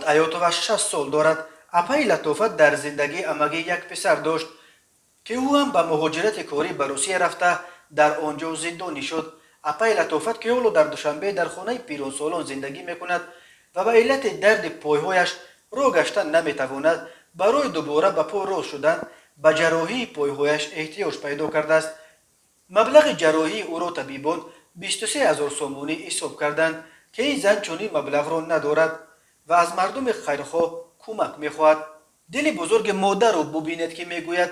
ایوتو 60 سال دارد. اپای لطافت در زندگی امگی یک پسر داشت که او هم به مهاجرت کاری به روسیه رفته در آنجا زندانی شد. اپای لطافت که اولو در دوشنبه در خانه پیرانسالان زندگی میکند و به علت درد پایهایش راه گشتن نمیتواند. برای دوباره به پا راه شدن به جراحی پایهایش احتیاج پیدا کرده است. مبلغ جراحی او را طبیبان 23,000 سومونی حساب کردند که این زن چنین مبلغ را ندارد و از مردم خیرخواه کمک میخواهد. دل بزرگ مادر را ببیند که میگوید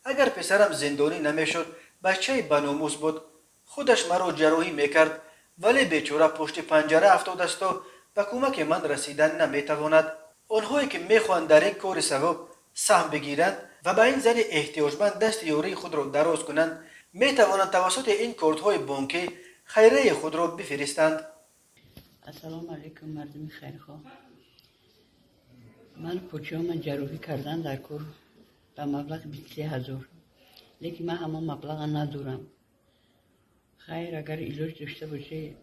اگر پسرم زندانی نمیشد بچه بناموس بود. خودش مرا جراحی میکرد ولی بیچاره پشت پنجره افتاده است و به کمک من رسیدن نمیتواند. آنهایی که میخواهند در این کار ثواب سهم بگیرند و به این زن احتیاجمند دست یاری خود را دراز کنند میتوانند توسط این کارت‌های بانکی خیریه خود را بفرستند. السلام علیکم مردم خیرخواه. من کوچه‌ام جراحی کردن در کور به مبلغ 23,000 لیکن من همه مبلغ ندارم. خیر اگر علاج داشته باشه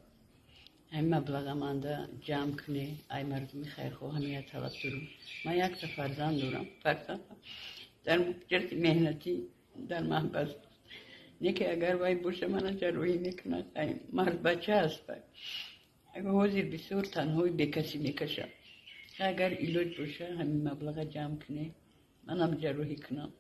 این مبلغ منده جمع کنه. ای مردم خیرخواه همین طلب دارم. من یک تا فرزند دارم. فرزند در جلد مهنتی در محبس نه که اگر وای باشه من جراحی میکنه. مرد بچه است اگر حاضر بسیار تنهایی به کسی میکشه. اگر علاج باشه همین مبلغ جمع کنه منم جراحی کنم.